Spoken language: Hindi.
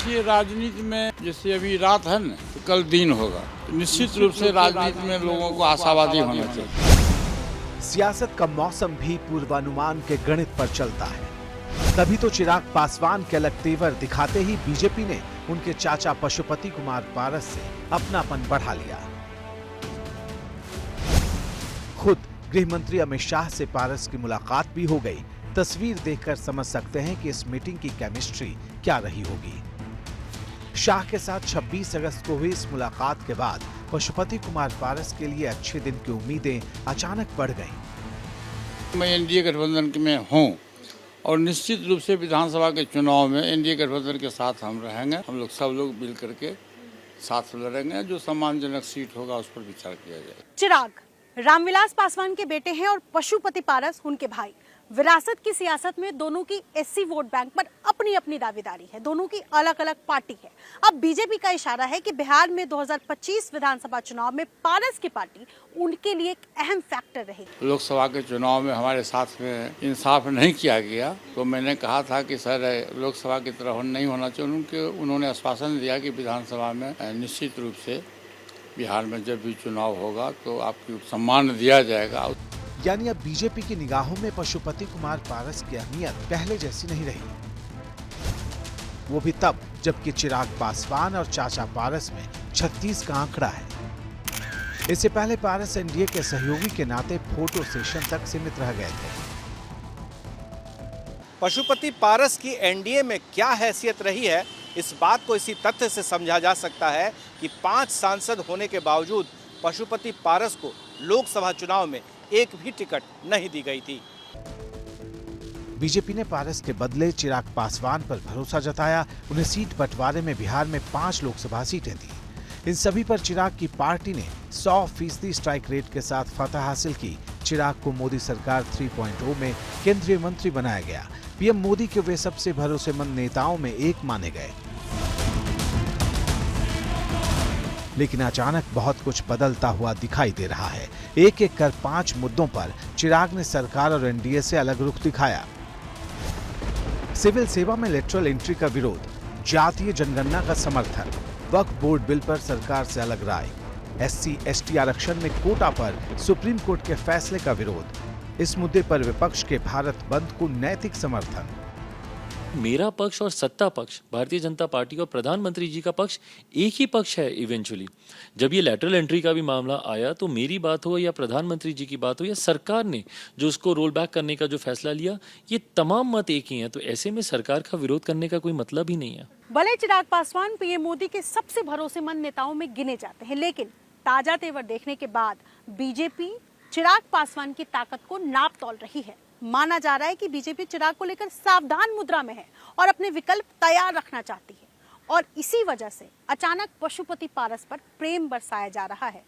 देखिए, राजनीति में जैसे अभी रात है ना, तो कल दिन होगा। तो निश्चित रूप से राजनीति में लोगों को आशावादी होना चाहिए। सियासत का मौसम भी पूर्वानुमान के गणित पर चलता है। तभी तो चिराग पासवान के अलग तेवर दिखाते ही बीजेपी ने उनके चाचा पशुपति कुमार पारस से अपनापन बढ़ा लिया। खुद गृह मंत्री अमित शाह से पारस की मुलाकात भी हो गई। तस्वीर देखकर समझ सकते हैं कि इस मीटिंग की केमिस्ट्री क्या रही होगी। शाह के साथ 26 अगस्त को हुई इस मुलाकात के बाद पशुपति कुमार पारस के लिए अच्छे दिन की उम्मीदें अचानक बढ़ गईं। मैं एनडीए गठबंधन में हूँ और निश्चित रूप से विधानसभा के चुनाव में एनडीए गठबंधन के साथ हम रहेंगे। हम लोग सब लोग मिल करके साथ लड़ेंगे। जो सम्मानजनक सीट होगा उस पर विचार किया जाएगा। चिराग रामविलास पासवान के बेटे हैं और पशुपति पारस उनके भाई। विरासत की सियासत में दोनों की एससी वोट बैंक पर अपनी अपनी दावेदारी है। दोनों की अलग अलग पार्टी है। अब बीजेपी का इशारा है कि बिहार में 2025 विधानसभा चुनाव में पारस की पार्टी उनके लिए एक अहम फैक्टर रहेगी। लोकसभा के चुनाव में हमारे साथ में इंसाफ नहीं किया गया, तो मैंने कहा था कि सर लोकसभा की तरह नहीं होना चाहिए। उन्होंने आश्वासन दिया कि विधानसभा में निश्चित रूप से बिहार में जब भी चुनाव होगा तो आपको सम्मान दिया जाएगा। यानी अब बीजेपी की निगाहों में पशुपति कुमार पारस की अहमियत पहले जैसी नहीं रही। वो भी तब जबकि चिराग पासवान और चाचा पारस में 36 का आंकड़ा है। इससे पहले पारस एनडीए के सहयोगी के नाते फोटो सेशन तक सीमित रह गए थे। पशुपति पारस की एनडीए में क्या हैसियत रही है, इस बात को इसी तथ्य से समझा जा सकता है कि 5 सांसद होने के बावजूद पशुपति पारस को लोकसभा चुनाव में एक भी टिकट नहीं दी गई थी। बीजेपी ने पारस के बदले चिराग पासवान पर भरोसा जताया। उन्हें सीट बंटवारे में बिहार में 5 लोकसभा सीटें दी। इन सभी पर चिराग की पार्टी ने 100% स्ट्राइक रेट के साथ फतह हासिल की। चिराग को मोदी सरकार 3.0 में केंद्रीय मंत्री बनाया गया। पीएम मोदी के वे सबसे भरोसेमंद नेताओं में एक माने गए। लेकिन अचानक बहुत कुछ बदलता हुआ दिखाई दे रहा है। एक एक कर 5 मुद्दों पर चिराग ने सरकार और एनडीए से अलग रुख दिखाया। सिविल सेवा में लेटरल एंट्री का विरोध, जातीय जनगणना का समर्थन, वक्फ बोर्ड बिल पर सरकार से अलग राय, SC/ST आरक्षण में कोटा पर सुप्रीम कोर्ट के फैसले का विरोध। इस मुद्दे पर विपक्ष के भारत बंद को नैतिक समर्थन। मेरा पक्ष और सत्ता पक्ष, भारतीय जनता पार्टी और प्रधानमंत्री जी का पक्ष एक ही पक्ष है। इवेंचुअली जब ये लेटरल एंट्री का भी मामला आया तो मेरी बात हो या प्रधानमंत्री जी की बात हो या सरकार ने जो उसको रोल बैक करने का जो फैसला लिया, ये तमाम मत एक ही हैं। तो ऐसे में सरकार का विरोध करने का कोई मतलब ही नहीं है। भले चिराग पासवान पीएम मोदी के सबसे भरोसेमंद नेताओं में गिने जाते हैं, लेकिन ताजा तेवर देखने के बाद बीजेपी चिराग पासवान की ताकत को नाप तोल रही है। माना जा रहा है कि बीजेपी चिराग को लेकर सावधान मुद्रा में है और अपने विकल्प तैयार रखना चाहती है। और इसी वजह से अचानक पशुपति पारस पर प्रेम बरसाया जा रहा है।